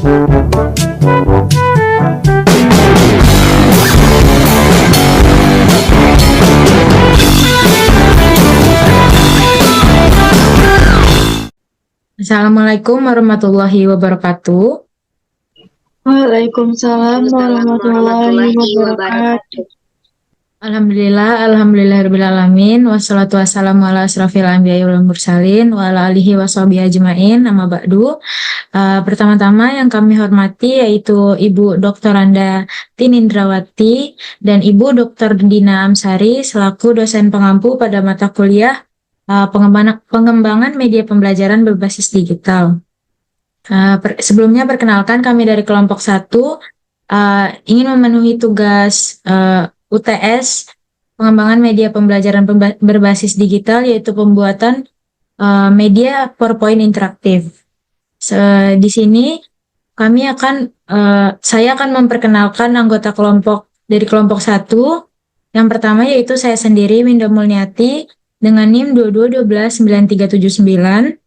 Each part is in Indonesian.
Assalamualaikum warahmatullahi wabarakatuh. Waalaikumsalam Waalaikumsalam warahmatullahi warahmatullahi wabarakatuh. wabarakatuh. Alhamdulillah, wassalatu wassalamu ala asrafil anbiya'i wal mursalin wa ala alihi washabihi ajma'in, amma ba'du. Pertama-tama yang kami hormati yaitu Ibu Dr. Anda Tinindrawati dan Ibu Dr. Dina Amsari selaku dosen pengampu pada mata kuliah pengembangan media pembelajaran berbasis digital. Sebelumnya perkenalkan kami dari kelompok 1 ingin memenuhi tugas UTS pengembangan media pembelajaran berbasis digital, yaitu pembuatan media PowerPoint interaktif. Di sini saya akan memperkenalkan anggota kelompok dari kelompok 1. Yang pertama yaitu saya sendiri, Winda Mulniati, dengan NIM 2212939.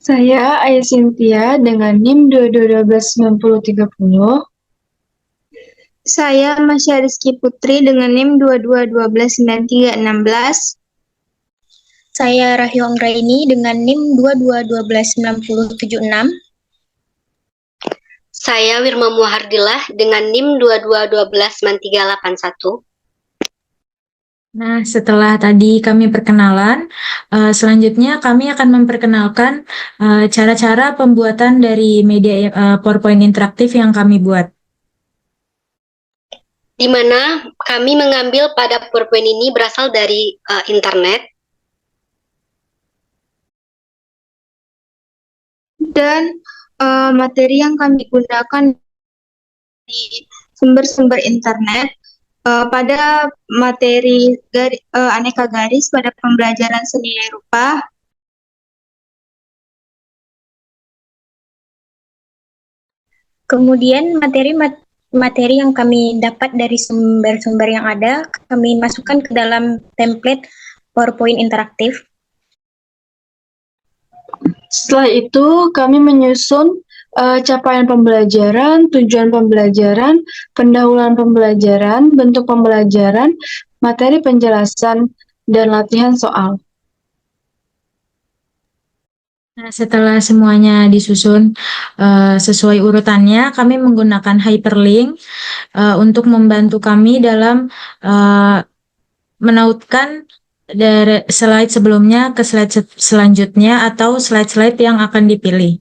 Saya Aya Cynthia dengan NIM 22129030. Saya Masya Rizky Putri dengan NIM 22129316. Saya Rahyo Anggraini dengan NIM 22129076. Saya Wirma Muhardillah dengan NIM 22129381. Nah, setelah tadi kami perkenalan, selanjutnya kami akan memperkenalkan cara-cara pembuatan dari media PowerPoint interaktif yang kami buat. Di mana kami mengambil pada PowerPoint ini berasal dari internet. Dan materi yang kami gunakan di sumber-sumber internet pada materi aneka garis pada pembelajaran seni rupa. Kemudian materi yang kami dapat dari sumber-sumber yang ada, kami masukkan ke dalam template PowerPoint interaktif. Setelah itu, kami menyusun capaian pembelajaran, tujuan pembelajaran, pendahuluan pembelajaran, bentuk pembelajaran, materi penjelasan, dan latihan soal. Nah, setelah semuanya disusun sesuai urutannya, kami menggunakan hyperlink untuk membantu kami dalam menautkan dari slide sebelumnya ke slide selanjutnya atau slide-slide yang akan dipilih.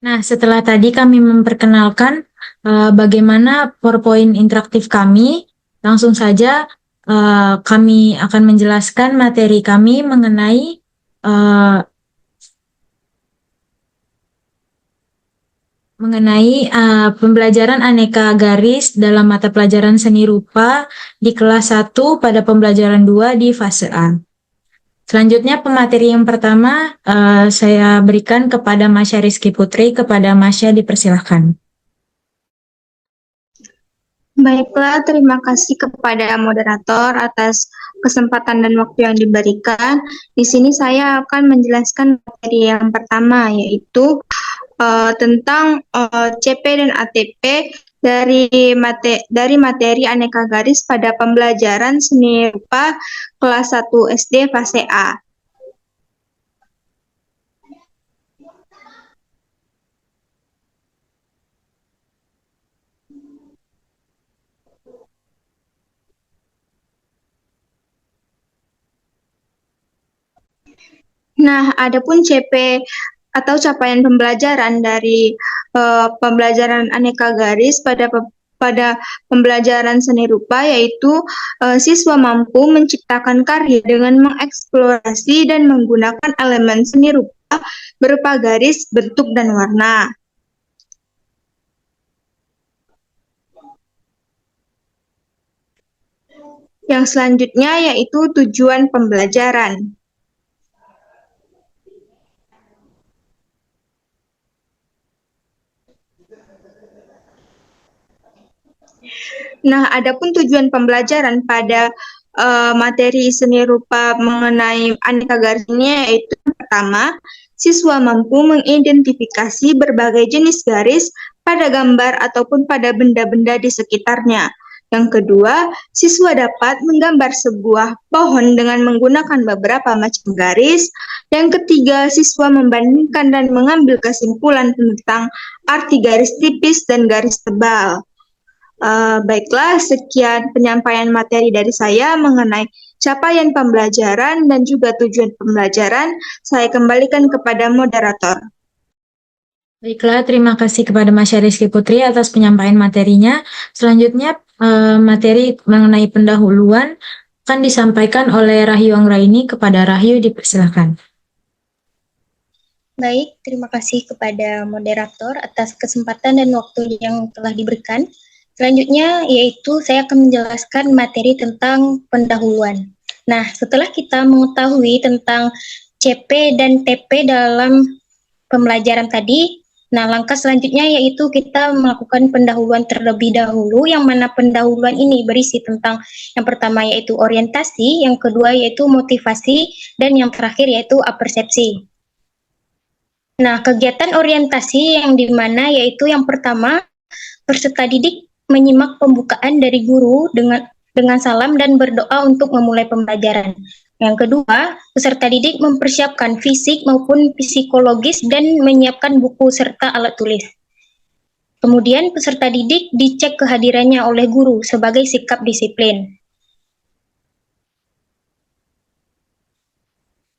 Nah, setelah tadi kami memperkenalkan bagaimana PowerPoint interaktif kami, langsung saja kami akan menjelaskan materi kami mengenai pembelajaran aneka garis dalam mata pelajaran seni rupa di kelas 1 pada pembelajaran 2 di fase A. Selanjutnya pemateri yang pertama saya berikan kepada Masya Rizky Putri. Kepada Masya dipersilahkan. Baiklah, terima kasih kepada moderator atas kesempatan dan waktu yang diberikan. Di sini saya akan menjelaskan materi yang pertama, yaitu tentang CP dan ATP dari materi aneka garis pada pembelajaran seni rupa kelas 1 SD fase A. Nah, adapun CP atau capaian pembelajaran dari pembelajaran aneka garis pada pembelajaran seni rupa, yaitu siswa mampu menciptakan karya dengan mengeksplorasi dan menggunakan elemen seni rupa berupa garis, bentuk, dan warna. Yang selanjutnya yaitu tujuan pembelajaran. Nah, adapun tujuan pembelajaran pada materi seni rupa mengenai aneka garis ini, yaitu pertama, siswa mampu mengidentifikasi berbagai jenis garis pada gambar ataupun pada benda-benda di sekitarnya. Yang kedua, siswa dapat menggambar sebuah pohon dengan menggunakan beberapa macam garis. Yang ketiga, siswa membandingkan dan mengambil kesimpulan tentang arti garis tipis dan garis tebal. Baiklah, sekian penyampaian materi dari saya mengenai capaian pembelajaran dan juga tujuan pembelajaran. Saya kembalikan kepada moderator. Baiklah, terima kasih kepada Mas Rizky Putri atas penyampaian materinya. Selanjutnya, materi mengenai pendahuluan akan disampaikan oleh Rahyu Anggraini. Kepada Rahyu, dipersilakan. Baik, terima kasih kepada moderator atas kesempatan dan waktu yang telah diberikan. Selanjutnya yaitu saya akan menjelaskan materi tentang pendahuluan. Nah, setelah kita mengetahui tentang CP dan TP dalam pembelajaran tadi, nah langkah selanjutnya yaitu kita melakukan pendahuluan terlebih dahulu, yang mana pendahuluan ini berisi tentang yang pertama yaitu orientasi, yang kedua yaitu motivasi, dan yang terakhir yaitu apersepsi. Nah, kegiatan orientasi yang dimana yaitu yang pertama, peserta didik menyimak pembukaan dari guru dengan salam dan berdoa untuk memulai pembelajaran. Yang kedua, peserta didik mempersiapkan fisik maupun psikologis dan menyiapkan buku serta alat tulis. Kemudian peserta didik dicek kehadirannya oleh guru sebagai sikap disiplin.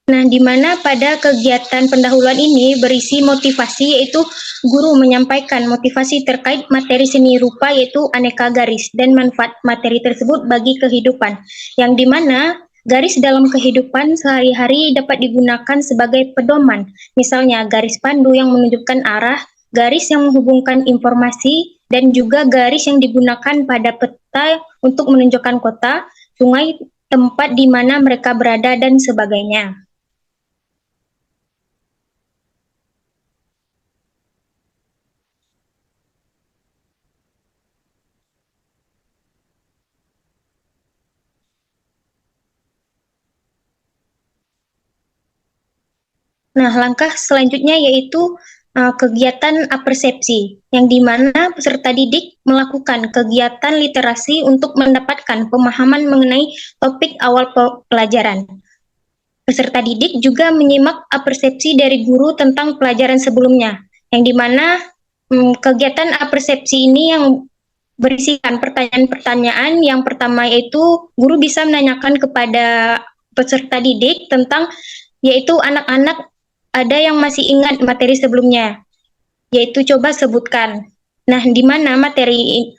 Nah, di mana pada kegiatan pendahuluan ini berisi motivasi, yaitu guru menyampaikan motivasi terkait materi seni rupa yaitu aneka garis dan manfaat materi tersebut bagi kehidupan, yang di mana garis dalam kehidupan sehari-hari dapat digunakan sebagai pedoman, misalnya garis pandu yang menunjukkan arah, garis yang menghubungkan informasi, dan juga garis yang digunakan pada peta untuk menunjukkan kota, sungai, tempat di mana mereka berada, dan sebagainya. Nah, langkah selanjutnya yaitu kegiatan apersepsi, yang dimana peserta didik melakukan kegiatan literasi untuk mendapatkan pemahaman mengenai topik awal pelajaran. Peserta didik juga menyimak apersepsi dari guru tentang pelajaran sebelumnya, yang dimana kegiatan apersepsi ini yang berisikan pertanyaan-pertanyaan. Yang pertama yaitu guru bisa menanyakan kepada peserta didik tentang yaitu anak-anak ada yang masih ingat materi sebelumnya, yaitu coba sebutkan. Nah, di mana materi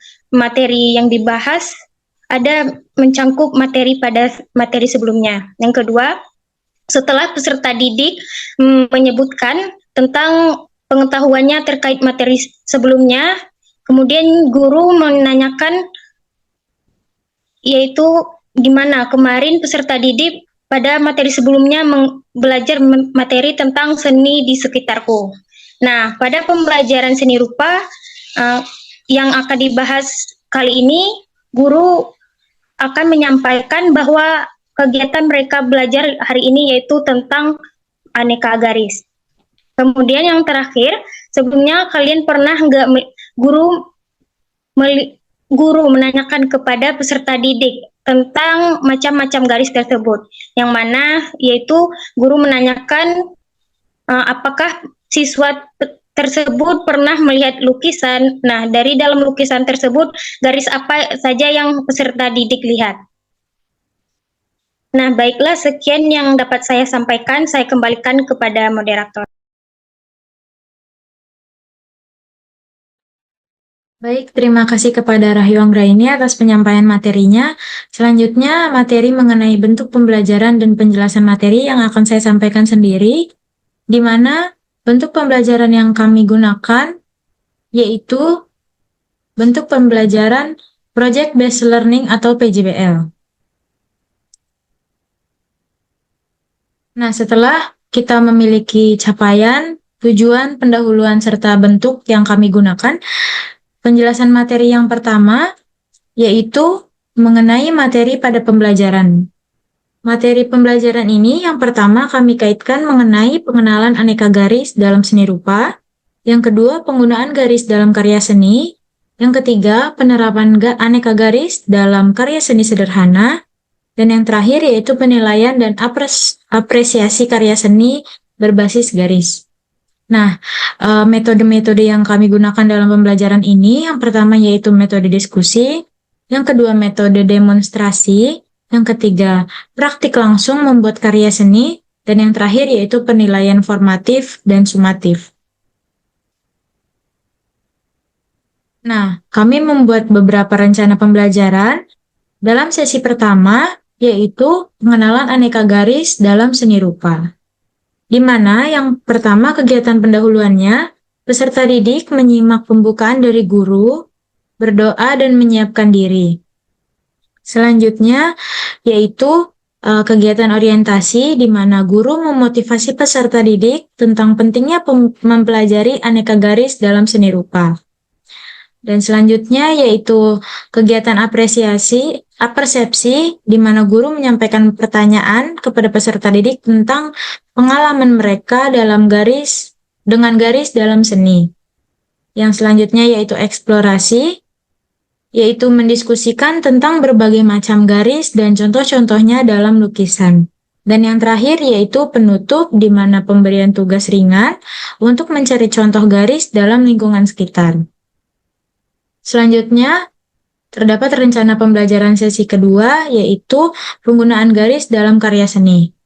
yang dibahas ada mencangkup materi pada materi sebelumnya. Yang kedua, setelah peserta didik menyebutkan tentang pengetahuannya terkait materi sebelumnya, kemudian guru menanyakan yaitu gimana kemarin peserta didik pada materi sebelumnya belajar materi tentang seni di sekitarku. Nah, pada pembelajaran seni rupa yang akan dibahas kali ini, guru akan menyampaikan bahwa kegiatan mereka belajar hari ini yaitu tentang aneka garis. Kemudian yang terakhir, sebelumnya kalian pernah nggak guru menanyakan kepada peserta didik tentang macam-macam garis tersebut, yang mana yaitu guru menanyakan apakah siswa tersebut pernah melihat lukisan. Nah, dari dalam lukisan tersebut garis apa saja yang peserta didik lihat. Nah, baiklah, sekian yang dapat saya sampaikan. Saya kembalikan kepada moderator. Baik, terima kasih kepada Rahyu Anggraini atas penyampaian materinya. Selanjutnya, materi mengenai bentuk pembelajaran dan penjelasan materi yang akan saya sampaikan sendiri, di mana bentuk pembelajaran yang kami gunakan yaitu bentuk pembelajaran Project Based Learning atau PJBL. Nah, setelah kita memiliki capaian, tujuan, pendahuluan, serta bentuk yang kami gunakan, penjelasan materi yang pertama yaitu mengenai materi pada pembelajaran. Materi pembelajaran ini yang pertama kami kaitkan mengenai pengenalan aneka garis dalam seni rupa, yang kedua penggunaan garis dalam karya seni, yang ketiga penerapan aneka garis dalam karya seni sederhana, dan yang terakhir yaitu penilaian dan apresiasi karya seni berbasis garis. Nah, metode-metode yang kami gunakan dalam pembelajaran ini, yang pertama yaitu metode diskusi, yang kedua metode demonstrasi, yang ketiga praktik langsung membuat karya seni, dan yang terakhir yaitu penilaian formatif dan sumatif. Nah, kami membuat beberapa rencana pembelajaran dalam sesi pertama, yaitu pengenalan aneka garis dalam seni rupa. Di mana yang pertama kegiatan pendahuluannya, peserta didik menyimak pembukaan dari guru, berdoa dan menyiapkan diri. Selanjutnya yaitu kegiatan orientasi di mana guru memotivasi peserta didik tentang pentingnya mempelajari aneka garis dalam seni rupa. Dan selanjutnya yaitu kegiatan persepsi di mana guru menyampaikan pertanyaan kepada peserta didik tentang pengalaman mereka dengan garis dalam seni. Yang selanjutnya yaitu eksplorasi, yaitu mendiskusikan tentang berbagai macam garis dan contoh-contohnya dalam lukisan. Dan yang terakhir yaitu penutup, di mana pemberian tugas ringan untuk mencari contoh garis dalam lingkungan sekitar. Selanjutnya, terdapat rencana pembelajaran sesi kedua, yaitu penggunaan garis dalam karya seni.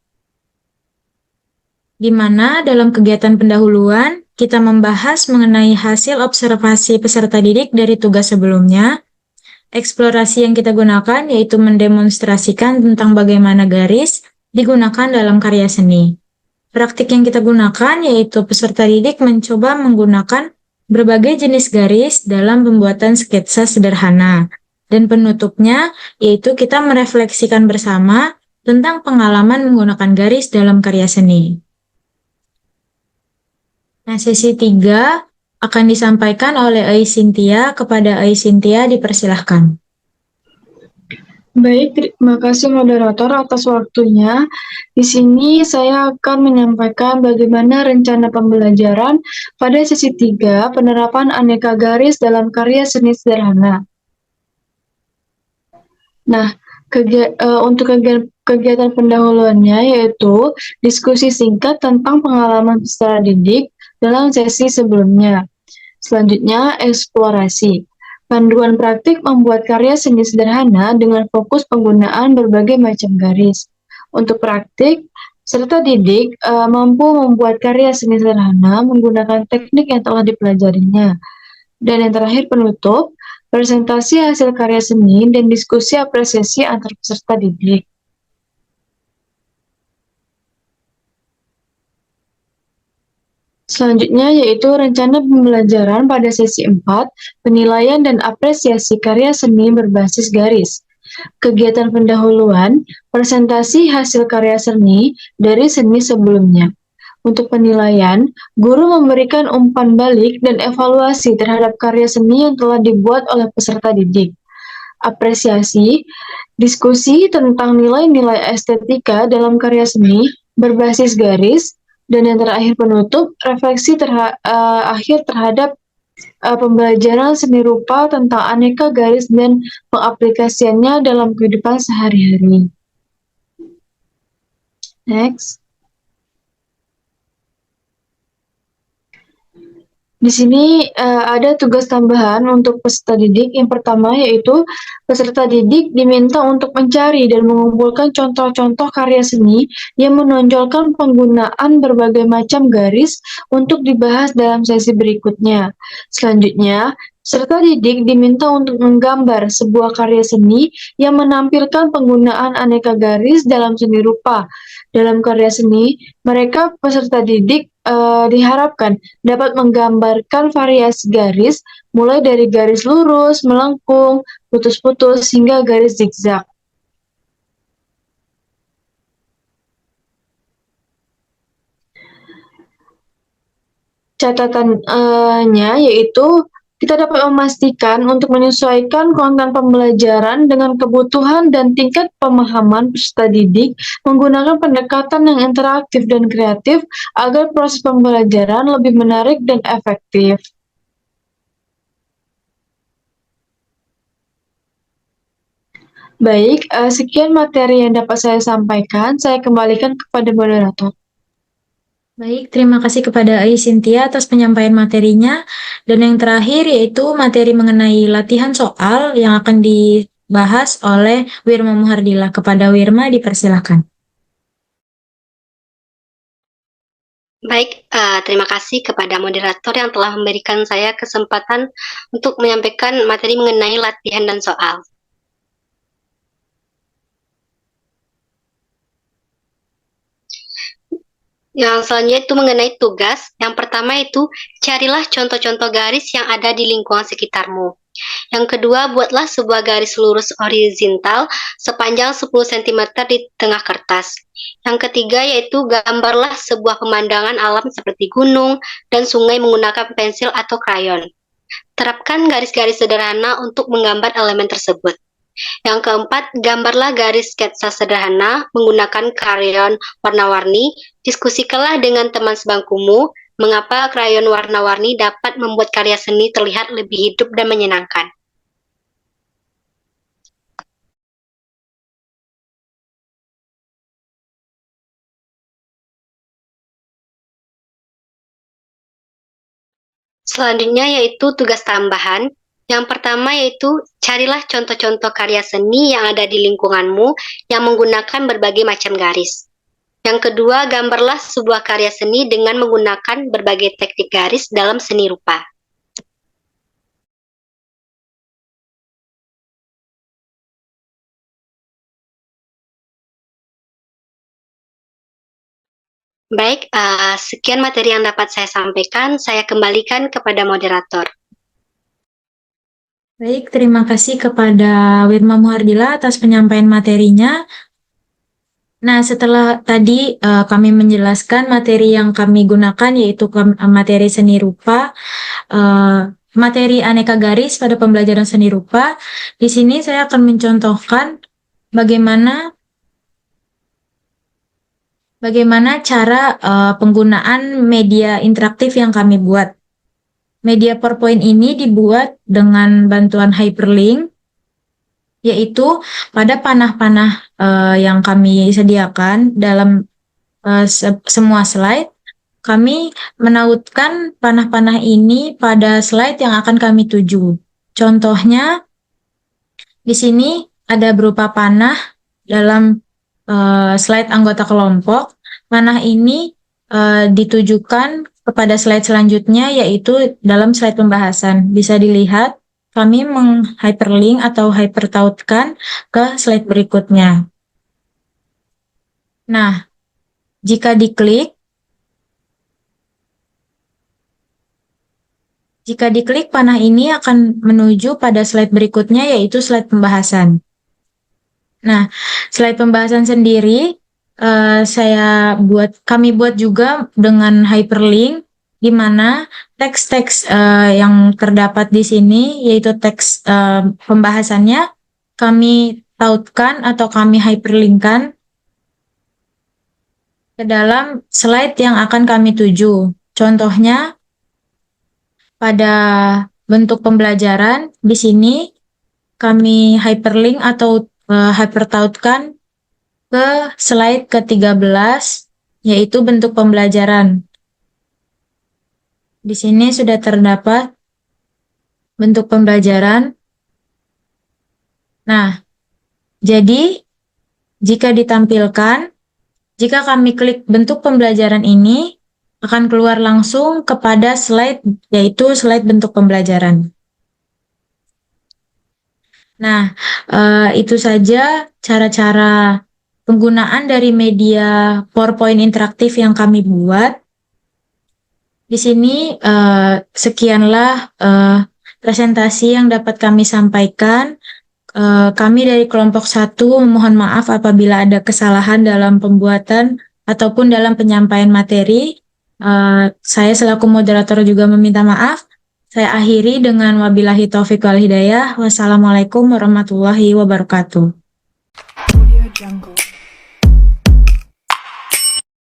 Di mana dalam kegiatan pendahuluan, kita membahas mengenai hasil observasi peserta didik dari tugas sebelumnya. Eksplorasi yang kita gunakan yaitu mendemonstrasikan tentang bagaimana garis digunakan dalam karya seni. Praktik yang kita gunakan yaitu peserta didik mencoba menggunakan berbagai jenis garis dalam pembuatan sketsa sederhana. Dan penutupnya yaitu kita merefleksikan bersama tentang pengalaman menggunakan garis dalam karya seni. Nah, sesi 3 akan disampaikan oleh Cynthia. Kepada Cynthia, dipersilahkan. Baik, terima kasih moderator atas waktunya. Di sini saya akan menyampaikan bagaimana rencana pembelajaran pada sesi 3 penerapan aneka garis dalam karya seni sederhana. Nah, untuk kegiatan pendahuluannya yaitu diskusi singkat tentang pengalaman peserta didik dalam sesi sebelumnya. Selanjutnya, eksplorasi. Panduan praktik membuat karya seni sederhana dengan fokus penggunaan berbagai macam garis. Untuk praktik, peserta didik mampu membuat karya seni sederhana menggunakan teknik yang telah dipelajarinya. Dan yang terakhir, penutup, presentasi hasil karya seni dan diskusi apresiasi antar peserta didik. Selanjutnya yaitu rencana pembelajaran pada sesi 4, penilaian dan apresiasi karya seni berbasis garis. Kegiatan pendahuluan, presentasi hasil karya seni dari seni sebelumnya. Untuk penilaian, guru memberikan umpan balik dan evaluasi terhadap karya seni yang telah dibuat oleh peserta didik. Apresiasi, diskusi tentang nilai-nilai estetika dalam karya seni berbasis garis. Dan yang terakhir penutup, refleksi akhir terhadap pembelajaran seni rupa tentang aneka garis dan pengaplikasiannya dalam kehidupan sehari-hari. Next. Di sini ada tugas tambahan untuk peserta didik. Yang pertama yaitu peserta didik diminta untuk mencari dan mengumpulkan contoh-contoh karya seni yang menonjolkan penggunaan berbagai macam garis untuk dibahas dalam sesi berikutnya. Selanjutnya, peserta didik diminta untuk menggambar sebuah karya seni yang menampilkan penggunaan aneka garis dalam seni rupa. Dalam karya seni, mereka peserta didik diharapkan dapat menggambarkan variasi garis, mulai dari garis lurus, melengkung, putus-putus, hingga garis zigzag. Catatannya yaitu Kita dapat memastikan untuk menyesuaikan konten pembelajaran dengan kebutuhan dan tingkat pemahaman peserta didik menggunakan pendekatan yang interaktif dan kreatif agar proses pembelajaran lebih menarik dan efektif. Baik, sekian materi yang dapat saya sampaikan. Saya kembalikan kepada moderator. Baik, terima kasih kepada Ai Cynthia atas penyampaian materinya. Dan yang terakhir yaitu materi mengenai latihan soal yang akan dibahas oleh Wirma Muhardila. Kepada Wirma dipersilakan. Baik, terima kasih kepada moderator yang telah memberikan saya kesempatan untuk menyampaikan materi mengenai latihan dan soal. Yang selanjutnya itu mengenai tugas. Yang pertama itu, carilah contoh-contoh garis yang ada di lingkungan sekitarmu. Yang kedua, buatlah sebuah garis lurus horizontal sepanjang 10 cm di tengah kertas. Yang ketiga yaitu gambarlah sebuah pemandangan alam seperti gunung dan sungai menggunakan pensil atau krayon. Terapkan garis-garis sederhana untuk menggambar elemen tersebut. Yang keempat, gambarlah garis sketsa sederhana menggunakan krayon warna-warni. Diskusikanlah dengan teman sebangkumu mengapa krayon warna-warni dapat membuat karya seni terlihat lebih hidup dan menyenangkan. Selanjutnya yaitu tugas tambahan. Yang pertama yaitu carilah contoh-contoh karya seni yang ada di lingkunganmu yang menggunakan berbagai macam garis. Yang kedua, gambarlah sebuah karya seni dengan menggunakan berbagai teknik garis dalam seni rupa. Baik, sekian materi yang dapat saya sampaikan. Saya kembalikan kepada moderator. Baik, terima kasih kepada Wirma Muhardila atas penyampaian materinya. Nah, setelah tadi kami menjelaskan materi yang kami gunakan yaitu materi seni rupa, materi aneka garis pada pembelajaran seni rupa. Di sini saya akan mencontohkan bagaimana cara penggunaan media interaktif yang kami buat. Media PowerPoint ini dibuat dengan bantuan hyperlink, yaitu pada panah-panah yang kami sediakan dalam semua slide, kami menautkan panah-panah ini pada slide yang akan kami tuju. Contohnya, di sini ada berupa panah dalam slide anggota kelompok. Panah ini ditujukan kepada slide selanjutnya, yaitu dalam slide pembahasan. Bisa dilihat, kami meng-hyperlink atau hypertautkan ke slide berikutnya. Nah, jika diklik panah ini akan menuju pada slide berikutnya, yaitu slide pembahasan. Nah, slide pembahasan sendiri kami buat juga dengan hyperlink, di mana teks-teks yang terdapat di sini, yaitu teks pembahasannya, kami tautkan atau kami hyperlinkkan ke dalam slide yang akan kami tuju. Contohnya, pada bentuk pembelajaran, di sini kami hyperlink atau hypertautkan ke slide ke-13, yaitu bentuk pembelajaran. Di sini sudah terdapat bentuk pembelajaran. Nah, jadi jika ditampilkan, jika kami klik bentuk pembelajaran ini, akan keluar langsung kepada slide, yaitu slide bentuk pembelajaran. Nah, itu saja cara-cara penggunaan dari media PowerPoint interaktif yang kami buat. Di sini sekianlah presentasi yang dapat kami sampaikan. Kami dari kelompok 1 memohon maaf apabila ada kesalahan dalam pembuatan ataupun dalam penyampaian materi. Saya selaku moderator juga meminta maaf. Saya akhiri dengan wabillahi taufiq wal hidayah. Wassalamualaikum warahmatullahi wabarakatuh. Audio Jungle.